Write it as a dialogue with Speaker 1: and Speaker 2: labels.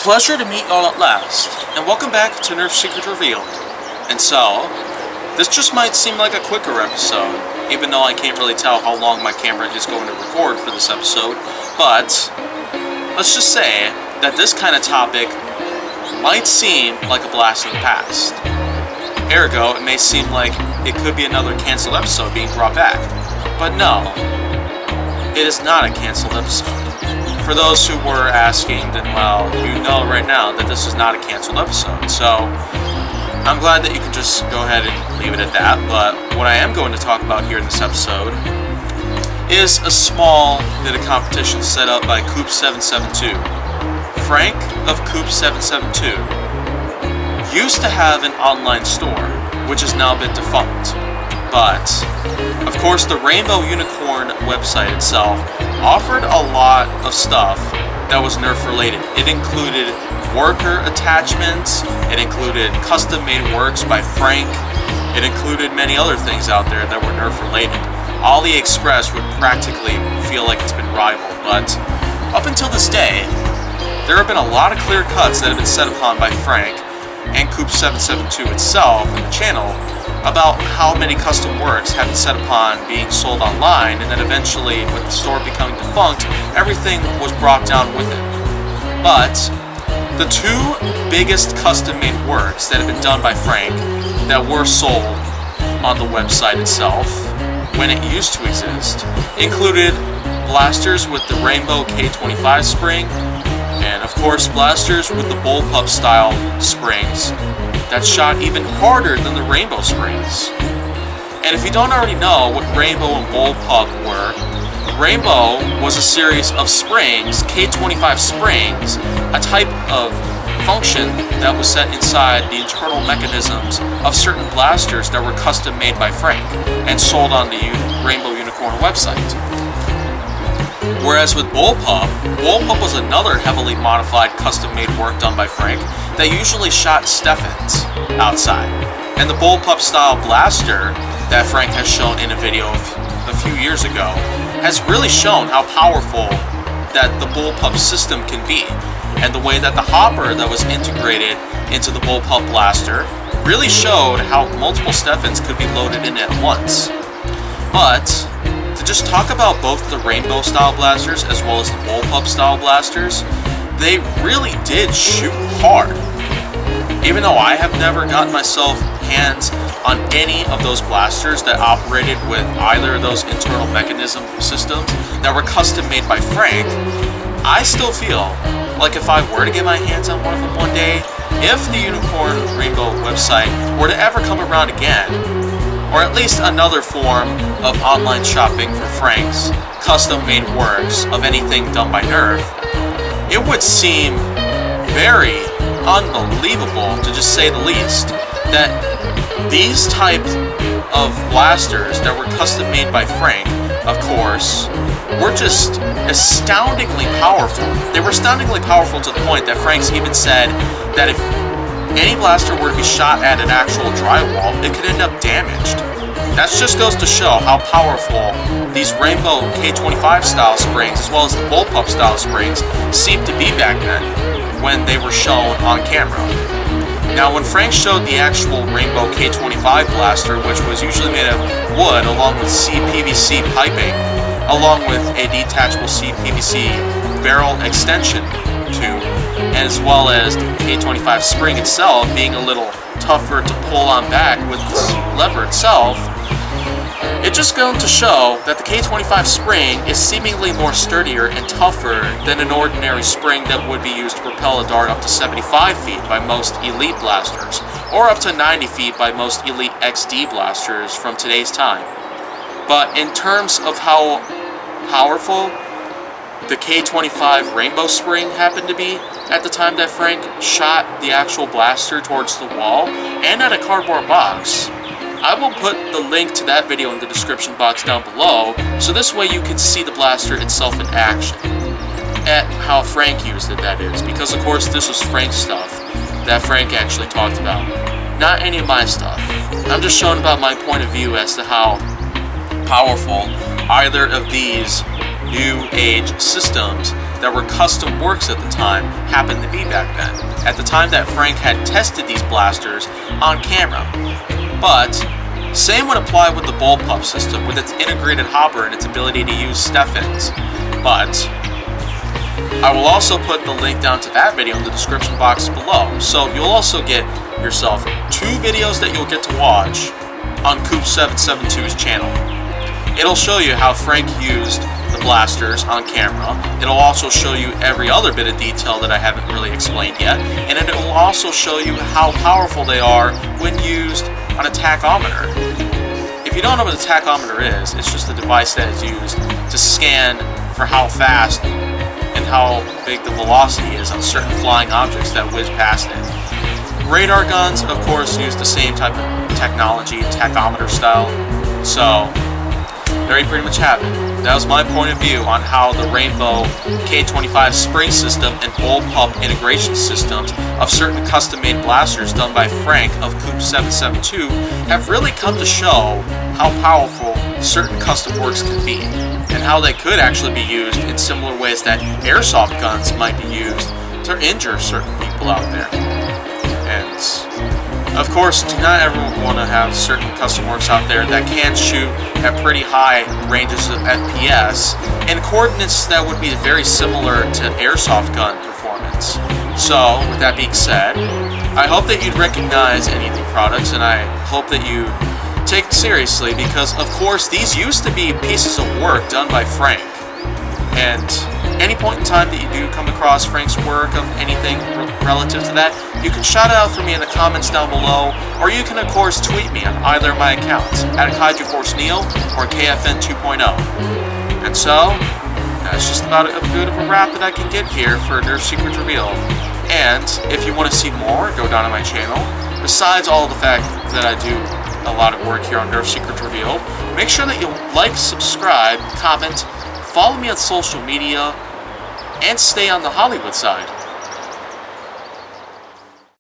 Speaker 1: Pleasure to meet y'all at last, and welcome back to Nerf Secret Revealed. And so, this just might seem like a quicker episode, even though I can't really tell how long my camera is going to record for this episode, but let's just say that this kind of topic might seem like a blast from the past. Ergo, it may seem like it could be another canceled episode being brought back. But no, it is not a canceled episode. For those who were asking, then well, you know right now that this is not a canceled episode. So, I'm glad that you can just go ahead and leave it at that. But what I am going to talk about here in this episode is a small bit of competition set up by Coop772. Frank of Coop772 used to have an online store, which has now been defunct. But, of course, the Rainbow Unicorn website itself offered a lot of stuff that was Nerf related. It included worker attachments, it included custom-made works by Frank, it included many other things out there that were Nerf related. AliExpress would practically feel like it's been rivaled, but up until this day, there have been a lot of clear cuts that have been set upon by Frank and Coop772 itself and the channel about how many custom works have been set upon being sold online, and then eventually, with the store becoming defunct, everything was brought down with it. But the two biggest custom-made works that have been done by Frank that were sold on the website itself, when it used to exist, included blasters with the Rainbow K25 spring, and of course blasters with the bullpup style springs that shot even harder than the Rainbow springs. And if you don't already know what Rainbow and bullpup were, Rainbow was a series of springs, K25 springs, a type of function that was set inside the internal mechanisms of certain blasters that were custom made by Frank and sold on the Rainbow Unicorn website. Whereas with bullpup was another heavily modified custom-made work done by Frank that usually shot Steffens outside. And the bullpup style blaster that Frank has shown in a video a few years ago has really shown how powerful that the bullpup system can be. And the way that the hopper that was integrated into the bullpup blaster really showed how multiple Steffens could be loaded in at once. But to just talk about both the Rainbow style blasters as well as the bullpup style blasters, they really did shoot hard. Even though I have never gotten myself hands on any of those blasters that operated with either of those internal mechanism systems that were custom made by Frank, I still feel like if I were to get my hands on one of them one day, if the Unicorn Rainbow website were to ever come around again, or at least another form of online shopping for Frank's custom-made works of anything done by Nerf, it would seem very unbelievable, to just say the least, that these types of blasters that were custom-made by Frank, of course, were just astoundingly powerful. They were astoundingly powerful to the point that Frank's even said that if any blaster were to be shot at an actual drywall, it could end up damaged. That just goes to show how powerful these Rainbow K25 style springs, as well as the bullpup style springs, seemed to be back then when they were shown on camera. Now, when Frank showed the actual Rainbow K25 blaster, which was usually made of wood along with CPVC piping, along with a detachable CPVC barrel extension tube, as well as the K25 spring itself being a little tougher to pull on back with the lever itself, it just goes to show that the K25 spring is seemingly more sturdier and tougher than an ordinary spring that would be used to propel a dart up to 75 feet by most elite blasters, or up to 90 feet by most elite XD blasters from today's time. But in terms of how powerful the K25 Rainbow spring happened to be at the time that Frank shot the actual blaster towards the wall and at a cardboard box, I will put the link to that video in the description box down below, so this way you can see the blaster itself in action. At how Frank used it, that is, because of course this was Frank's stuff that Frank actually talked about, not any of my stuff. I'm just showing about my point of view as to how powerful either of these new age systems that were custom works at the time happened to be back then, at the time that Frank had tested these blasters on camera. But same would apply with the bullpup system, with its integrated hopper and its ability to use step-ins. But I will also put the link down to that video in the description box below, so you'll also get yourself 2 videos that you'll get to watch on Coop772's channel. It'll show you how Frank used the blasters on camera. It'll also show you every other bit of detail that I haven't really explained yet, and it will also show you how powerful they are when used on a tachometer. If you don't know what a tachometer is, it's just a device that is used to scan for how fast and how big the velocity is on certain flying objects that whiz past it. Radar guns, of course, use the same type of technology, tachometer style. So there you pretty much have it. That was my point of view on how the Rainbow K25 spring system and bullpup integration systems of certain custom-made blasters done by Frank of Coop772 have really come to show how powerful certain custom works can be, and how they could actually be used in similar ways that airsoft guns might be used to injure certain people out there. And of course, do not ever want to have certain custom works out there that can shoot at pretty high ranges of FPS and coordinates that would be very similar to airsoft gun performance. So, with that being said, I hope that you'd recognize any of the products, and I hope that you take it seriously, because of course these used to be pieces of work done by Frank. And any point in time that you do come across Frank's work of anything relative to that, you can shout it out for me in the comments down below, or you can of course tweet me on either of my accounts, at KaijuForceNeil or KFN 2.0. And so, that's just about as good of a wrap that I can get here for Nerf Secrets Revealed. And if you want to see more, go down to my channel. Besides all the fact that I do a lot of work here on Nerf Secrets Revealed, make sure that you like, subscribe, comment, follow me on social media, and stay on the Hollywood side.